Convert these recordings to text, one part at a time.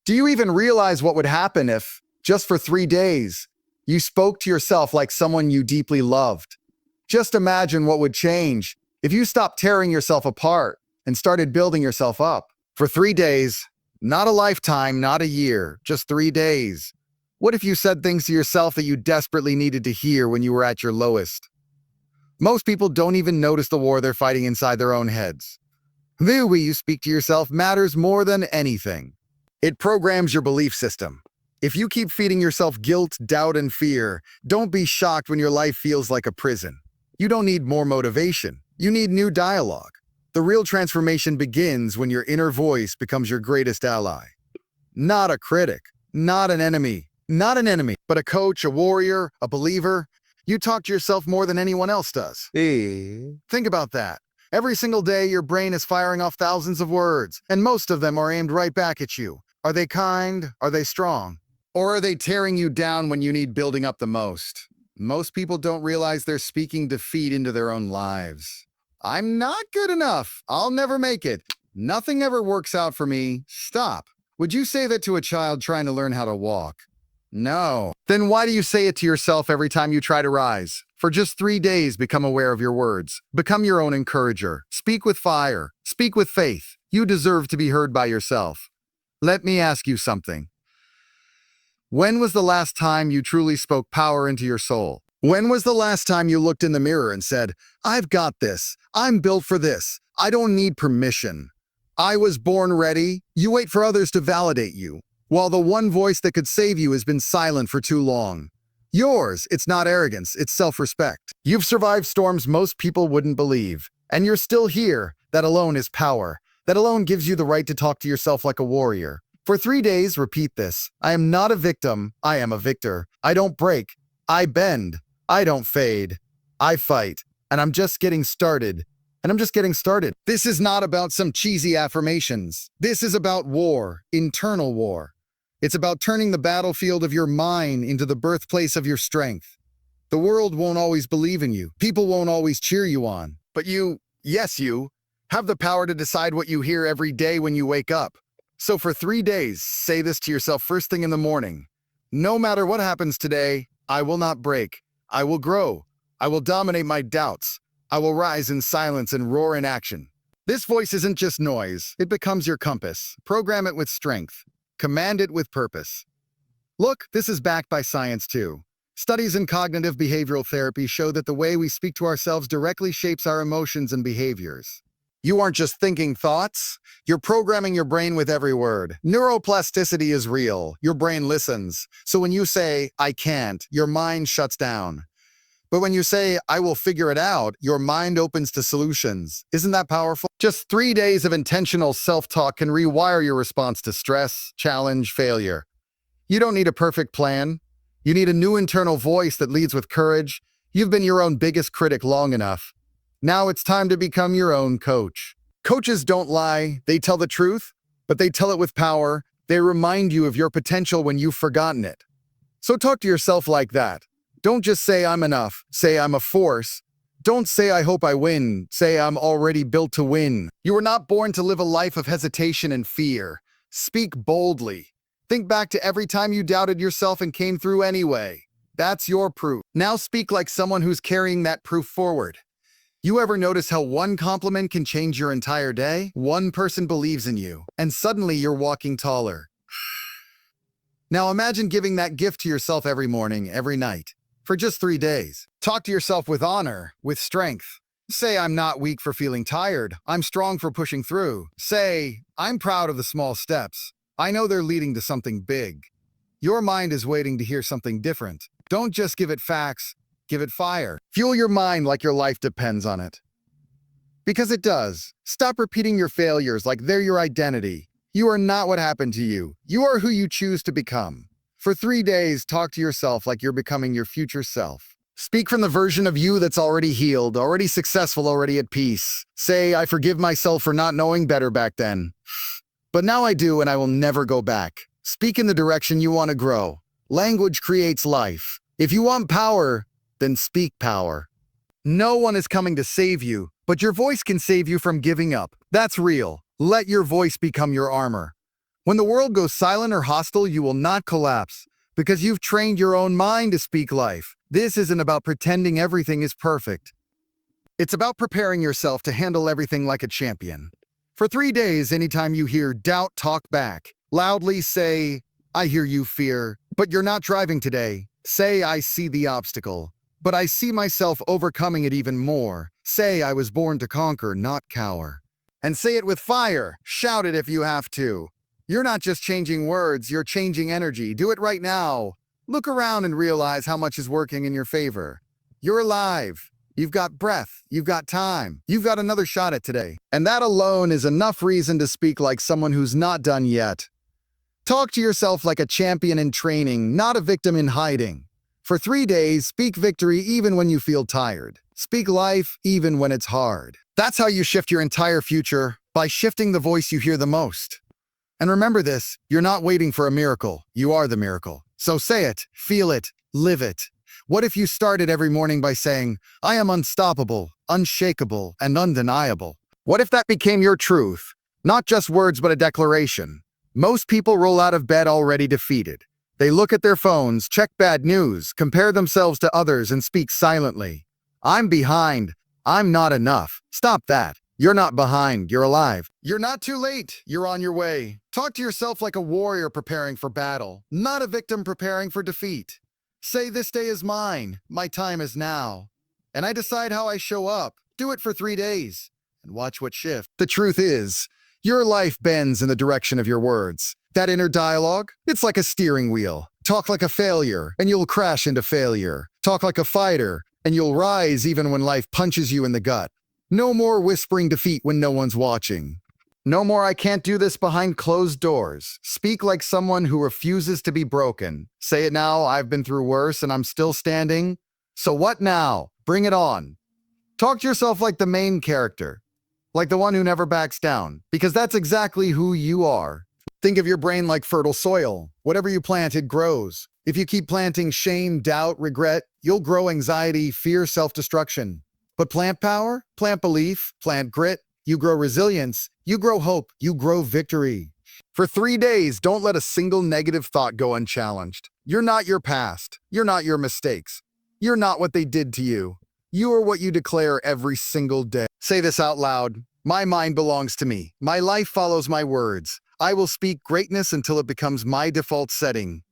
Do you even realize what would happen if, just for 3 days, you spoke to yourself like someone you deeply loved? Just imagine what would change if you stopped tearing yourself apart and started building yourself up. For 3 days, not a lifetime, not a year, just 3 days. What if you said things to yourself that you desperately needed to hear when you were at your lowest? Most people don't even notice the war they're fighting inside their own heads. The way you speak to yourself matters more than anything. It programs your belief system. If you keep feeding yourself guilt, doubt, and fear, don't be shocked when your life feels like a prison. You don't need more motivation. You need new dialogue. The real transformation begins when your inner voice becomes your greatest ally. Not a critic, not an enemy, but a coach, a warrior, a believer. You talk to yourself more than anyone else does. Think about that. Every single day, your brain is firing off thousands of words, and most of them are aimed right back at you. Are they kind? Are they strong? Or are they tearing you down when you need building up the most? Most people don't realize they're speaking defeat into their own lives. I'm not good enough. I'll never make it. Nothing ever works out for me. Stop. Would you say that to a child trying to learn how to walk? No. Then why do you say it to yourself every time you try to rise? For just 3 days, become aware of your words. Become your own encourager. Speak with fire. Speak with faith. You deserve to be heard by yourself. Let me ask you something. When was the last time you truly spoke power into your soul? When was the last time you looked in the mirror and said, I've got this. I'm built for this. I don't need permission. I was born ready. You wait for others to validate you, while the one voice that could save you has been silent for too long. Yours, it's not arrogance, it's self-respect. You've survived storms most people wouldn't believe, and you're still here. That alone is power. That alone gives you the right to talk to yourself like a warrior. For 3 days, repeat this. I am not a victim. I am a victor. I don't break. I bend. I don't fade. I fight. And I'm just getting started. This is not about some cheesy affirmations. This is about war, internal war. It's about turning the battlefield of your mind into the birthplace of your strength. The world won't always believe in you. People won't always cheer you on. But you, yes you, have the power to decide what you hear every day when you wake up. So for 3 days, say this to yourself first thing in the morning. No matter what happens today, I will not break. I will grow. I will dominate my doubts. I will rise in silence and roar in action. This voice isn't just noise. It becomes your compass. Program it with strength. Command it with purpose. Look, this is backed by science too. Studies in cognitive behavioral therapy show that the way we speak to ourselves directly shapes our emotions and behaviors. You aren't just thinking thoughts, you're programming your brain with every word. Neuroplasticity is real. Your brain listens. So when you say, I can't, your mind shuts down. But when you say, I will figure it out, your mind opens to solutions. Isn't that powerful? Just 3 days of intentional self-talk can rewire your response to stress, challenge, failure. You don't need a perfect plan. You need a new internal voice that leads with courage. You've been your own biggest critic long enough. Now it's time to become your own coach. Coaches don't lie, they tell the truth, but they tell it with power. They remind you of your potential when you've forgotten it. So talk to yourself like that. Don't just say I'm enough, say I'm a force. Don't say I hope I win, say I'm already built to win. You were not born to live a life of hesitation and fear. Speak boldly. Think back to every time you doubted yourself and came through anyway. That's your proof. Now speak like someone who's carrying that proof forward. You ever notice how one compliment can change your entire day? One person believes in you, and suddenly you're walking taller. Now imagine giving that gift to yourself every morning, every night, for just 3 days. Talk to yourself with honor, with strength. Say, I'm not weak for feeling tired. I'm strong for pushing through. Say, I'm proud of the small steps. I know they're leading to something big. Your mind is waiting to hear something different. Don't just give it facts. Give it fire. Fuel your mind like your life depends on it. Because it does. Stop repeating your failures like they're your identity. You are not what happened to you. You are who you choose to become. For 3 days, talk to yourself like you're becoming your future self. Speak from the version of you that's already healed, already successful, already at peace. Say, I forgive myself for not knowing better back then. But now I do, and I will never go back. Speak in the direction you want to grow. Language creates life. If you want power, then speak power. No one is coming to save you, but your voice can save you from giving up. That's real. Let your voice become your armor. When the world goes silent or hostile, you will not collapse because you've trained your own mind to speak life. This isn't about pretending everything is perfect. It's about preparing yourself to handle everything like a champion. For 3 days, anytime you hear doubt, talk back. Loudly say, I hear you, fear, but you're not driving today. Say, I see the obstacle, but I see myself overcoming it even more. Say, I was born to conquer, not cower. And say it with fire. Shout it if you have to. You're not just changing words, you're changing energy. Do it right now. Look around and realize how much is working in your favor. You're alive. You've got breath. You've got time. You've got another shot at today. And that alone is enough reason to speak like someone who's not done yet. Talk to yourself like a champion in training, not a victim in hiding. For 3 days, speak victory even when you feel tired. Speak life even when it's hard. That's how you shift your entire future, by shifting the voice you hear the most. And remember this, you're not waiting for a miracle. You are the miracle. So say it, feel it, live it. What if you started every morning by saying, I am unstoppable, unshakable, and undeniable? What if that became your truth? Not just words, but a declaration. Most people roll out of bed already defeated. They look at their phones, check bad news, compare themselves to others, and speak silently. I'm behind. I'm not enough. Stop that. You're not behind. You're alive. You're not too late. You're on your way. Talk to yourself like a warrior preparing for battle, not a victim preparing for defeat. Say, this day is mine. My time is now. And I decide how I show up. Do it for 3 days. And watch what shifts. The truth is, your life bends in the direction of your words. That inner dialogue, it's like a steering wheel. Talk like a failure, and you'll crash into failure. Talk like a fighter, and you'll rise even when life punches you in the gut. No more whispering defeat when no one's watching. No more I can't do this behind closed doors. Speak like someone who refuses to be broken. Say it now, I've been through worse and I'm still standing. So what now? Bring it on. Talk to yourself like the main character, like the one who never backs down, because that's exactly who you are. Think of your brain like fertile soil. Whatever you plant, it grows. If you keep planting shame, doubt, regret, you'll grow anxiety, fear, self-destruction. But plant power, plant belief, plant grit, you grow resilience, you grow hope, you grow victory. For 3 days, don't let a single negative thought go unchallenged. You're not your past. You're not your mistakes. You're not what they did to you. You are what you declare every single day. Say this out loud. My mind belongs to me. My life follows my words. I will speak greatness until it becomes my default setting.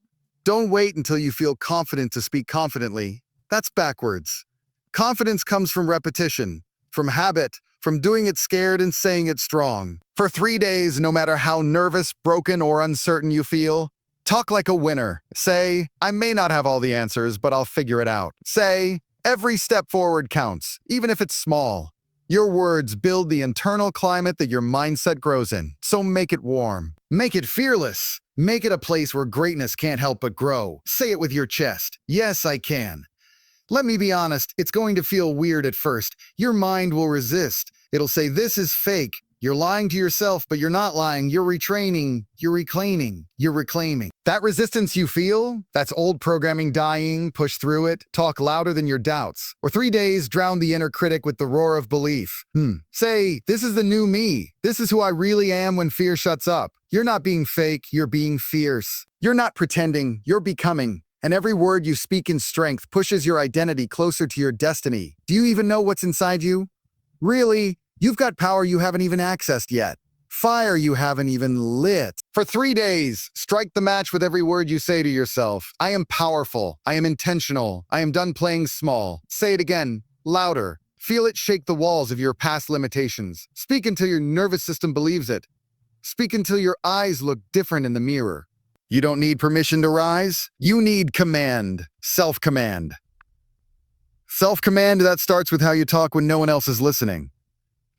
Don't wait until you feel confident to speak confidently. That's backwards. Confidence comes from repetition, from habit, from doing it scared and saying it strong. For 3 days, no matter how nervous, broken, or uncertain you feel, talk like a winner. Say, I may not have all the answers, but I'll figure it out. Say, every step forward counts, even if it's small. Your words build the internal climate that your mindset grows in, so make it warm. Make it fearless. Make it a place where greatness can't help but grow. Say it with your chest. Yes, I can. Let me be honest, it's going to feel weird at first. Your mind will resist. It'll say, this is fake. You're lying to yourself, but you're not lying. You're retraining. You're reclaiming. You're reclaiming. That resistance you feel, that's old programming dying. Push through it. Talk louder than your doubts. Or 3 days, drown the inner critic with the roar of belief. Say, this is the new me. This is who I really am when fear shuts up. You're not being fake. You're being fierce. You're not pretending. You're becoming. And every word you speak in strength pushes your identity closer to your destiny. Do you even know what's inside you? Really, you've got power you haven't even accessed yet. Fire you haven't even lit. For 3 days, strike the match with every word you say to yourself. I am powerful. I am intentional. I am done playing small. Say it again, louder. Feel it shake the walls of your past limitations. Speak until your nervous system believes it. Speak until your eyes look different in the mirror. You don't need permission to rise. You need command. Self-command. Self-command, that starts with how you talk when no one else is listening.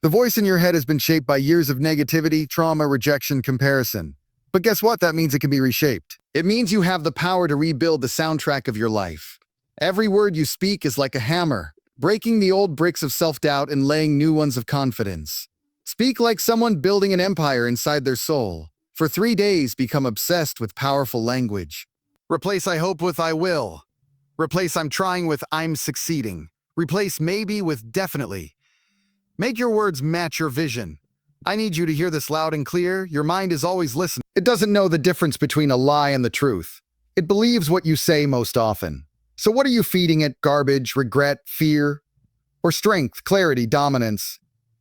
The voice in your head has been shaped by years of negativity, trauma, rejection, comparison. But guess what? That means it can be reshaped. It means you have the power to rebuild the soundtrack of your life. Every word you speak is like a hammer, breaking the old bricks of self-doubt and laying new ones of confidence. Speak like someone building an empire inside their soul. For 3 days, become obsessed with powerful language. Replace I hope with I will. Replace I'm trying with I'm succeeding. Replace maybe with definitely. Make your words match your vision. I need you to hear this loud and clear. Your mind is always listening. It doesn't know the difference between a lie and the truth. It believes what you say most often. So what are you feeding it? Garbage, regret, fear, or strength, clarity, dominance?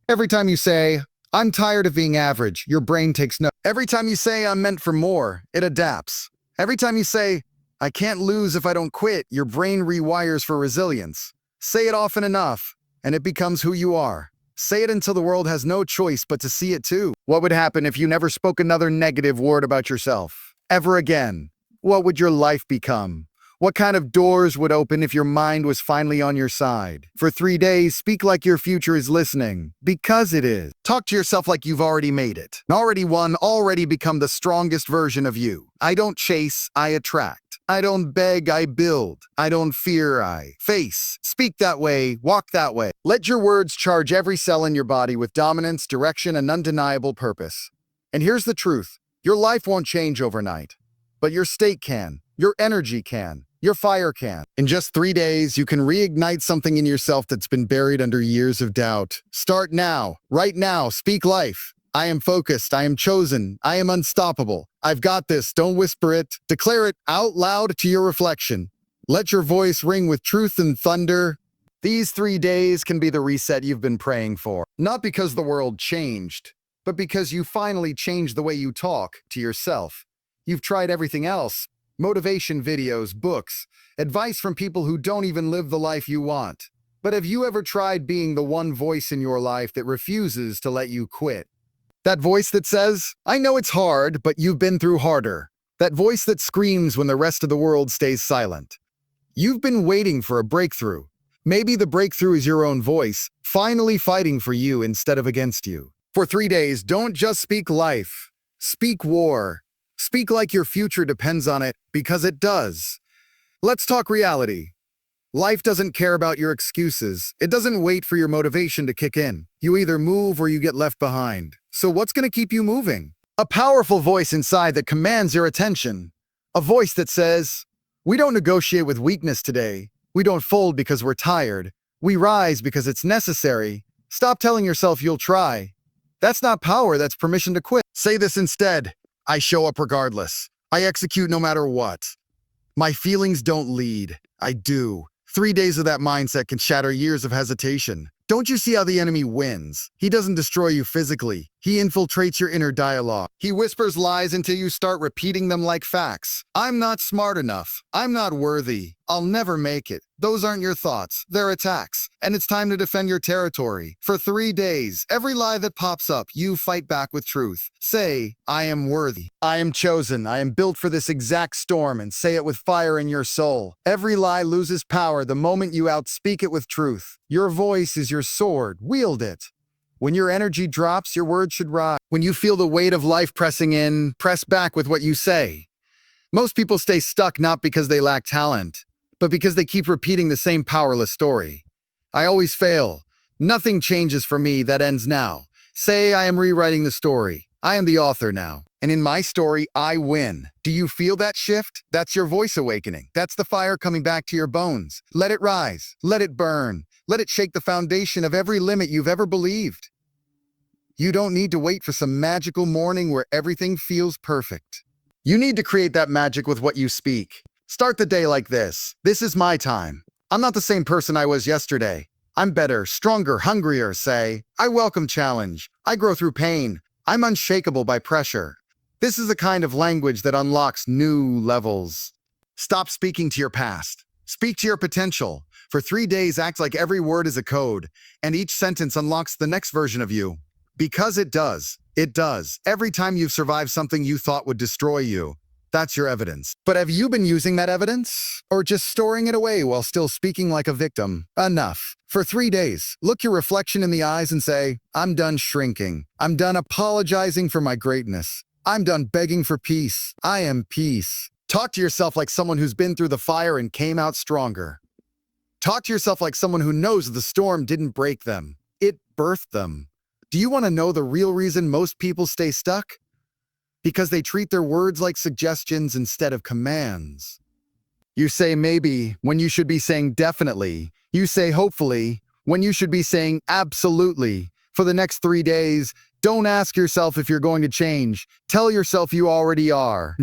Every time you say, I'm tired of being average, your brain takes note. Every time you say, I'm meant for more, it adapts. Every time you say, I can't lose if I don't quit, your brain rewires for resilience. Say it often enough, and it becomes who you are. Say it until the world has no choice but to see it too. What would happen if you never spoke another negative word about yourself? Ever again? What would your life become? What kind of doors would open if your mind was finally on your side? For 3 days, speak like your future is listening, because it is. Talk to yourself like you've already made it. Already won, already become the strongest version of you. I don't chase, I attract. I don't beg, I build. I don't fear, I face. Speak that way, walk that way. Let your words charge every cell in your body with dominance, direction, and undeniable purpose. And here's the truth. Your life won't change overnight, but your state can. Your energy can. Your fire can. In just 3 days, you can reignite something in yourself that's been buried under years of doubt. Start now, right now, speak life. I am focused, I am chosen, I am unstoppable. I've got this, don't whisper it. Declare it out loud to your reflection. Let your voice ring with truth and thunder. These 3 days can be the reset you've been praying for. Not because the world changed, but because you finally changed the way you talk to yourself. You've tried everything else. Motivation videos, books, advice from people who don't even live the life you want. But have you ever tried being the one voice in your life that refuses to let you quit? That voice that says, I know it's hard, but you've been through harder. That voice that screams when the rest of the world stays silent. You've been waiting for a breakthrough. Maybe the breakthrough is your own voice, finally fighting for you instead of against you. For 3 days, don't just speak life. Speak war. Speak like your future depends on it, because it does. Let's talk reality. Life doesn't care about your excuses. It doesn't wait for your motivation to kick in. You either move or you get left behind. So what's going to keep you moving? A powerful voice inside that commands your attention. A voice that says, we don't negotiate with weakness today. We don't fold because we're tired. We rise because it's necessary. Stop telling yourself you'll try. That's not power, that's permission to quit. Say this instead. I show up regardless. I execute no matter what. My feelings don't lead. I do. 3 days of that mindset can shatter years of hesitation. Don't you see how the enemy wins? He doesn't destroy you physically. He infiltrates your inner dialogue. He whispers lies until you start repeating them like facts. I'm not smart enough. I'm not worthy. I'll never make it. Those aren't your thoughts. They're attacks. And it's time to defend your territory. For 3 days, every lie that pops up, you fight back with truth. Say, I am worthy. I am chosen. I am built for this exact storm, and say it with fire in your soul. Every lie loses power the moment you outspeak it with truth. Your voice is your sword. Wield it. When your energy drops, your words should rise. When you feel the weight of life pressing in, press back with what you say. Most people stay stuck not because they lack talent, but because they keep repeating the same powerless story. I always fail. Nothing changes for me, that ends now. Say I am rewriting the story. I am the author now. And in my story, I win. Do you feel that shift? That's your voice awakening. That's the fire coming back to your bones. Let it rise. Let it burn. Let it shake the foundation of every limit you've ever believed. You don't need to wait for some magical morning where everything feels perfect. You need to create that magic with what you speak. Start the day like this. This is my time. I'm not the same person I was yesterday. I'm better, stronger, hungrier, say. I welcome challenge. I grow through pain. I'm unshakable by pressure. This is the kind of language that unlocks new levels. Stop speaking to your past. Speak to your potential. For 3 days, act like every word is a code, and each sentence unlocks the next version of you. Because it does. It does. Every time you've survived something you thought would destroy you, that's your evidence. But have you been using that evidence? Or just storing it away while still speaking like a victim? Enough. For 3 days, look your reflection in the eyes and say, I'm done shrinking. I'm done apologizing for my greatness. I'm done begging for peace. I am peace. Talk to yourself like someone who's been through the fire and came out stronger. Talk to yourself like someone who knows the storm didn't break them. It birthed them. Do you want to know the real reason most people stay stuck? Because they treat their words like suggestions instead of commands. You say maybe when you should be saying definitely. You say hopefully when you should be saying absolutely. For the next 3 days, Don't ask yourself if you're going to change. Tell yourself you already are.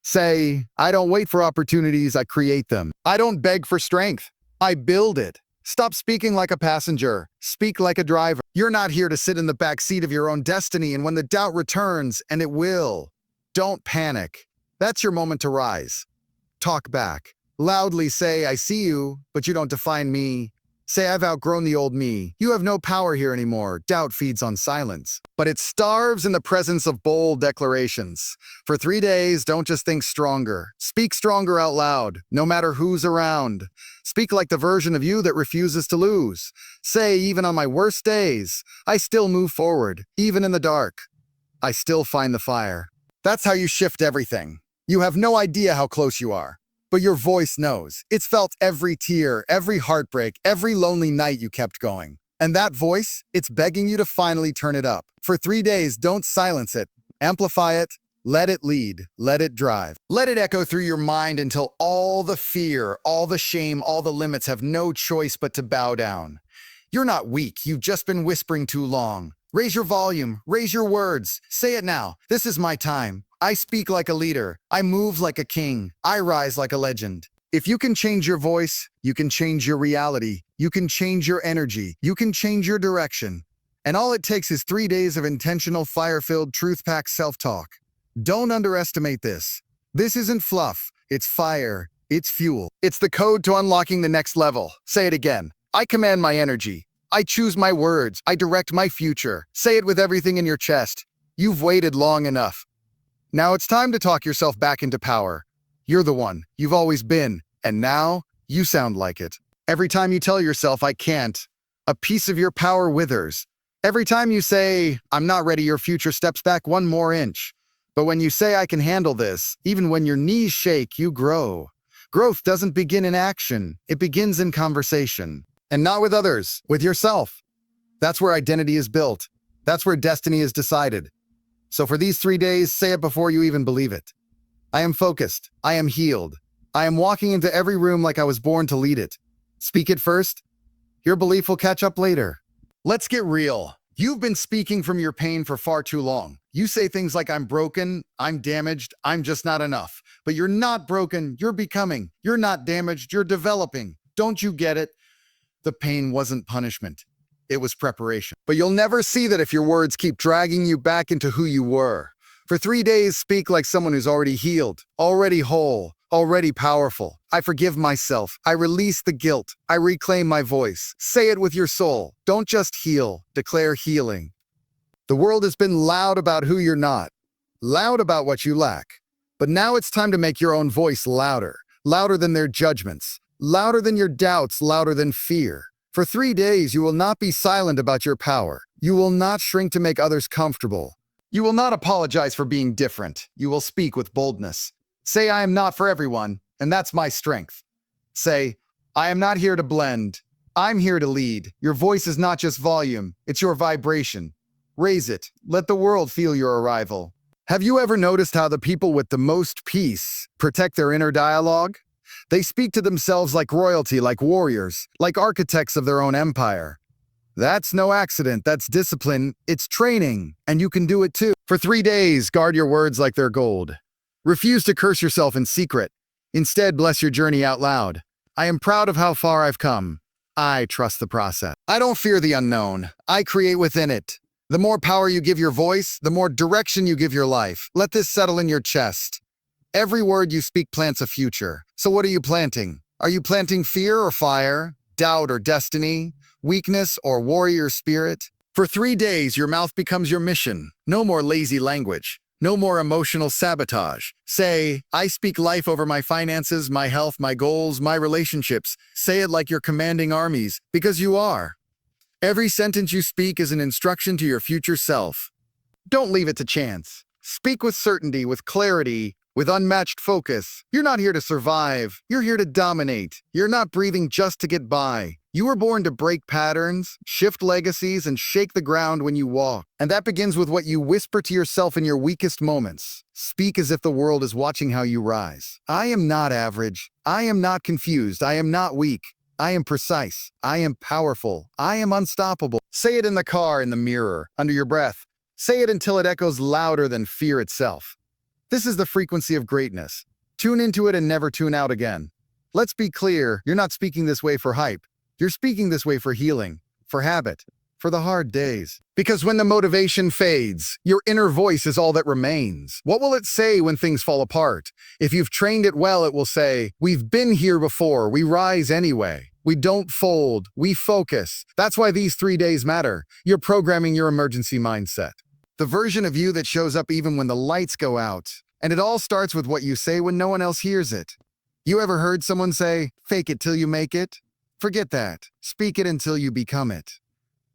Say, I don't wait for opportunities, I create them. I don't beg for strength, I build it. Stop speaking like a passenger. Speak like a driver. You're not here to sit in the back seat of your own destiny, and when the doubt returns, and it will, don't panic. That's your moment to rise. Talk back. Loudly say, I see you, but you don't define me. Say, I've outgrown the old me. You have no power here anymore. Doubt feeds on silence, but it starves in the presence of bold declarations. For 3 days, don't just think stronger. Speak stronger out loud, no matter who's around. Speak like the version of you that refuses to lose. Say, even on my worst days, I still move forward. Even in the dark, I still find the fire. That's how you shift everything. You have no idea how close you are. But your voice knows. It's felt every tear, every heartbreak, every lonely night you kept going. And that voice, it's begging you to finally turn it up. For 3 days, don't silence it. Amplify it. Let it lead. Let it drive. Let it echo through your mind until all the fear, all the shame, all the limits have no choice but to bow down. You're not weak. You've just been whispering too long. Raise your volume. Raise your words. Say it now. This is my time. I speak like a leader. I move like a king. I rise like a legend. If you can change your voice, you can change your reality. You can change your energy. You can change your direction. And all it takes is 3 days of intentional, fire-filled, truth-packed self-talk. Don't underestimate this. This isn't fluff. It's fire. It's fuel. It's the code to unlocking the next level. Say it again. I command my energy. I choose my words. I direct my future. Say it with everything in your chest. You've waited long enough. Now it's time to talk yourself back into power. You're the one. You've always been. And now, you sound like it. Every time you tell yourself, I can't, a piece of your power withers. Every time you say, I'm not ready, your future steps back 1 more inch. But when you say, I can handle this, even when your knees shake, you grow. Growth doesn't begin in action. It begins in conversation. And not with others, with yourself. That's where identity is built. That's where destiny is decided. So for these 3 days, say it before you even believe it. I am focused. I am healed. I am walking into every room like I was born to lead it. Speak it first. Your belief will catch up later. Let's get real. You've been speaking from your pain for far too long. You say things like, I'm broken, I'm damaged, I'm just not enough. But you're not broken, you're becoming. You're not damaged, you're developing. Don't you get it? The pain wasn't punishment. It was preparation. But you'll never see that if your words keep dragging you back into who you were. For 3 days, speak like someone who's already healed, already whole, already powerful. I forgive myself. I release the guilt. I reclaim my voice. Say it with your soul. Don't just heal. Declare healing. The world has been loud about who you're not, loud about what you lack. But now it's time to make your own voice louder, louder than their judgments, louder than your doubts, louder than fear. For 3 days, you will not be silent about your power. You will not shrink to make others comfortable. You will not apologize for being different. You will speak with boldness. Say, I am not for everyone, and that's my strength. Say, I am not here to blend. I'm here to lead. Your voice is not just volume, it's your vibration. Raise it. Let the world feel your arrival. Have you ever noticed how the people with the most peace protect their inner dialogue? They speak to themselves like royalty, like warriors, like architects of their own empire. That's no accident, that's discipline, it's training, and you can do it too. For 3 days, guard your words like they're gold. Refuse to curse yourself in secret. Instead, bless your journey out loud. I am proud of how far I've come. I trust the process. I don't fear the unknown. I create within it. The more power you give your voice, the more direction you give your life. Let this settle in your chest. Every word you speak plants a future. So what are you planting? Are you planting fear or fire? Doubt or destiny? Weakness or warrior spirit? For 3 days, your mouth becomes your mission. No more lazy language. No more emotional sabotage. Say, I speak life over my finances, my health, my goals, my relationships. Say it like you're commanding armies, because you are. Every sentence you speak is an instruction to your future self. Don't leave it to chance. Speak with certainty, with clarity, with unmatched focus. You're not here to survive. You're here to dominate. You're not breathing just to get by. You were born to break patterns, shift legacies, and shake the ground when you walk. And that begins with what you whisper to yourself in your weakest moments. Speak as if the world is watching how you rise. I am not average. I am not confused. I am not weak. I am precise. I am powerful. I am unstoppable. Say it in the car, in the mirror, under your breath. Say it until it echoes louder than fear itself. This is the frequency of greatness. Tune into it and never tune out again. Let's be clear, you're not speaking this way for hype. You're speaking this way for healing, for habit, for the hard days. Because when the motivation fades, your inner voice is all that remains. What will it say when things fall apart? If you've trained it well, it will say, "We've been here before, we rise anyway. We don't fold, we focus." That's why these 3 days matter. You're programming your emergency mindset. The version of you that shows up even when the lights go out. And it all starts with what you say when no one else hears it. You ever heard someone say, "Fake it till you make it"? Forget that. Speak it until you become it.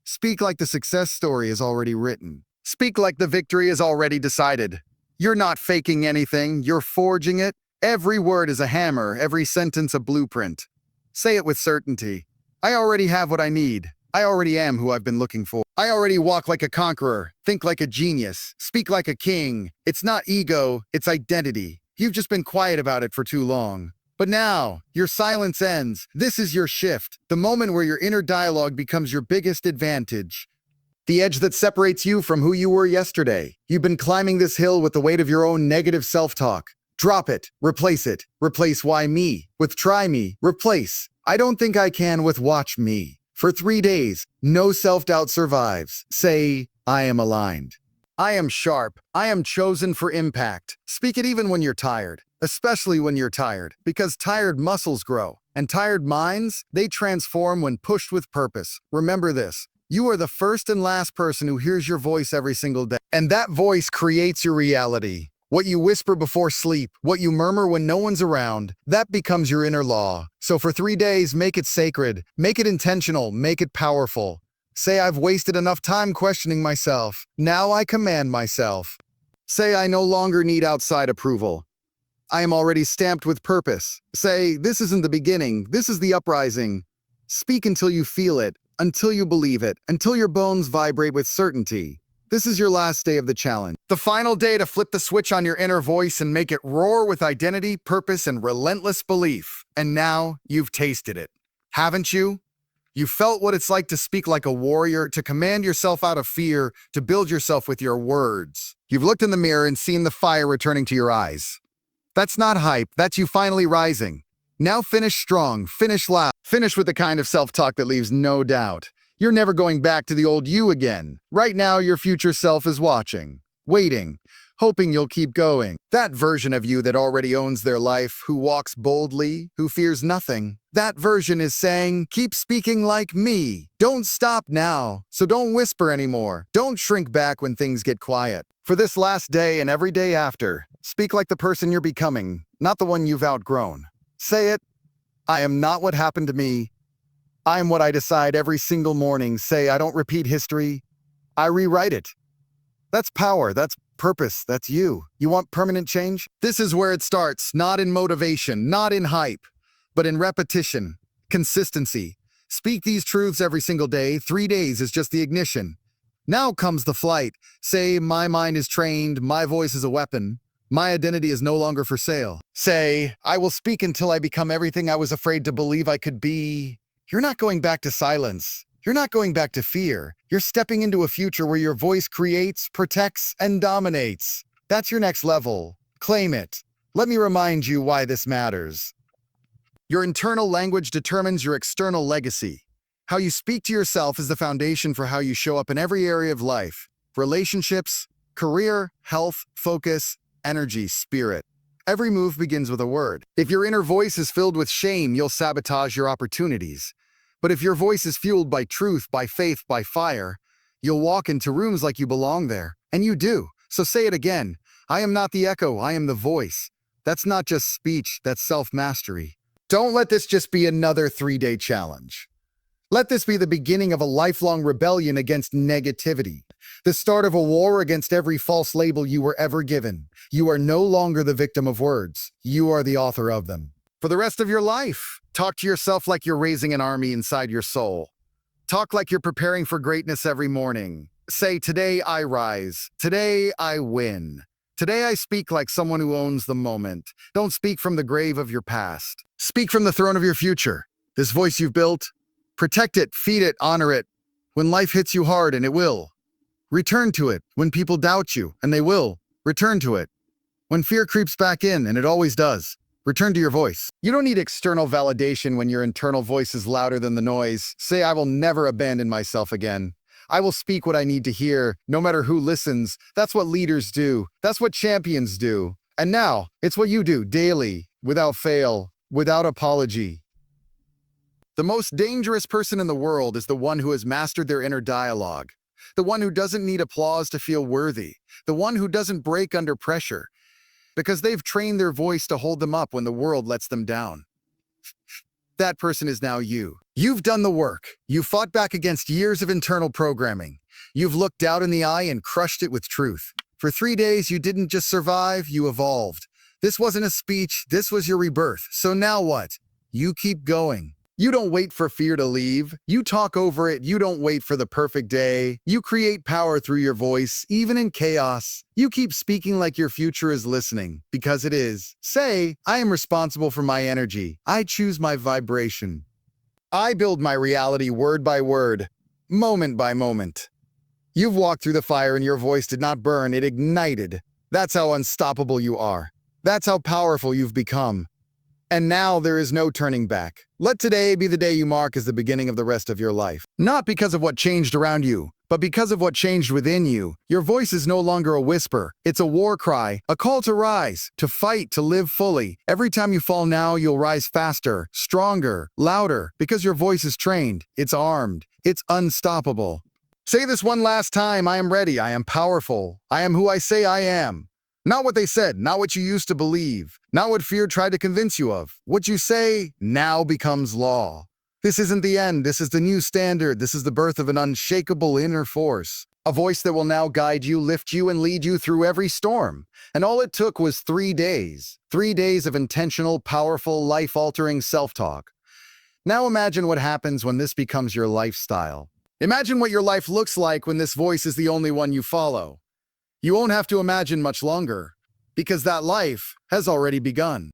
Speak like the success story is already written. Speak like the victory is already decided. You're not faking anything, you're forging it. Every word is a hammer, every sentence a blueprint. Say it with certainty. I already have what I need. I already am who I've been looking for. I already walk like a conqueror, think like a genius, speak like a king. It's not ego, it's identity. You've just been quiet about it for too long. But now, your silence ends. This is your shift, the moment where your inner dialogue becomes your biggest advantage. The edge that separates you from who you were yesterday. You've been climbing this hill with the weight of your own negative self-talk. Drop it, replace it. Replace "why me" with "try me." Replace "I don't think I can" with "watch me." For 3 days, no self-doubt survives. Say, "I am aligned. I am sharp. I am chosen for impact." Speak it even when you're tired, especially when you're tired, because tired muscles grow, and tired minds, they transform when pushed with purpose. Remember this. You are the first and last person who hears your voice every single day. And that voice creates your reality. What you whisper before sleep, what you murmur when no one's around, that becomes your inner law. So for 3 days, make it sacred, make it intentional, make it powerful. Say, "I've wasted enough time questioning myself. Now I command myself." Say, "I no longer need outside approval. I am already stamped with purpose." Say, "This isn't the beginning, this is the uprising." Speak until you feel it, until you believe it, until your bones vibrate with certainty. This is your last day of the challenge. The final day to flip the switch on your inner voice and make it roar with identity, purpose, and relentless belief. And now you've tasted it. Haven't you? You felt what it's like to speak like a warrior, to command yourself out of fear, to build yourself with your words. You've looked in the mirror and seen the fire returning to your eyes. That's not hype, that's you finally rising. Now finish strong, finish loud, finish with the kind of self-talk that leaves no doubt. You're never going back to the old you again. Right now, your future self is watching, waiting, hoping you'll keep going. That version of you that already owns their life, who walks boldly, who fears nothing. That version is saying, "Keep speaking like me. Don't stop now, so don't whisper anymore. Don't shrink back when things get quiet." For this last day and every day after, speak like the person you're becoming, not the one you've outgrown. Say it. "I am not what happened to me. I am what I decide every single morning." Say, "I don't repeat history. I rewrite it." That's power. That's purpose. That's you. You want permanent change? This is where it starts, not in motivation, not in hype, but in repetition, consistency. Speak these truths every single day. 3 days is just the ignition. Now comes the flight. Say, "My mind is trained. My voice is a weapon. My identity is no longer for sale." Say, "I will speak until I become everything I was afraid to believe I could be." You're not going back to silence. You're not going back to fear. You're stepping into a future where your voice creates, protects, and dominates. That's your next level. Claim it. Let me remind you why this matters. Your internal language determines your external legacy. How you speak to yourself is the foundation for how you show up in every area of life. Relationships, career, health, focus, energy, spirit. Every move begins with a word. If your inner voice is filled with shame, you'll sabotage your opportunities. But if your voice is fueled by truth, by faith, by fire, you'll walk into rooms like you belong there. And you do. So say it again. "I am not the echo, I am the voice." That's not just speech, that's self-mastery. Don't let this just be another 3-day challenge. Let this be the beginning of a lifelong rebellion against negativity. The start of a war against every false label you were ever given. You are no longer the victim of words. You are the author of them. For the rest of your life, talk to yourself like you're raising an army inside your soul. Talk like you're preparing for greatness every morning. Say, "Today I rise. Today I win. Today I speak like someone who owns the moment." Don't speak from the grave of your past. Speak from the throne of your future. This voice you've built, protect it, feed it, honor it. When life hits you hard, and it will, Return to it when people doubt you, and they will. Return to it. When fear creeps back in, and it always does, return to your voice. You don't need external validation when your internal voice is louder than the noise. Say, I will never abandon myself again. I will speak what I need to hear, no matter who listens. That's what leaders do. That's what champions do. And now, it's what you do daily, without fail, without apology. The most dangerous person in the world is the one who has mastered their inner dialogue. The one who doesn't need applause to feel worthy. The one who doesn't break under pressure. Because they've trained their voice to hold them up when the world lets them down. That person is now you. You've done the work. You fought back against years of internal programming. You've looked doubt in the eye and crushed it with truth. For 3 days, you didn't just survive, you evolved. This wasn't a speech, this was your rebirth. So now what? You keep going. You don't wait for fear to leave. You talk over it. You don't wait for the perfect day. You create power through your voice, even in chaos. You keep speaking like your future is listening, because it is. Say, I am responsible for my energy. I choose my vibration. I build my reality word by word, moment by moment. You've walked through the fire and your voice did not burn, it ignited. That's how unstoppable you are. That's how powerful you've become. And now there is no turning back. Let today be the day you mark as the beginning of the rest of your life. Not because of what changed around you, but because of what changed within you. Your voice is no longer a whisper. It's a war cry, a call to rise, to fight, to live fully. Every time you fall now, you'll rise faster, stronger, louder, because your voice is trained. It's armed. It's unstoppable. Say this one last time. I am ready. I am powerful. I am who I say I am. Not what they said, not what you used to believe, not what fear tried to convince you of. What you say now becomes law. This isn't the end, this is the new standard, this is the birth of an unshakable inner force. A voice that will now guide you, lift you, and lead you through every storm. And all it took was 3 days. 3 days of intentional, powerful, life-altering self-talk. Now imagine what happens when this becomes your lifestyle. Imagine what your life looks like when this voice is the only one you follow. You won't have to imagine much longer, because that life has already begun.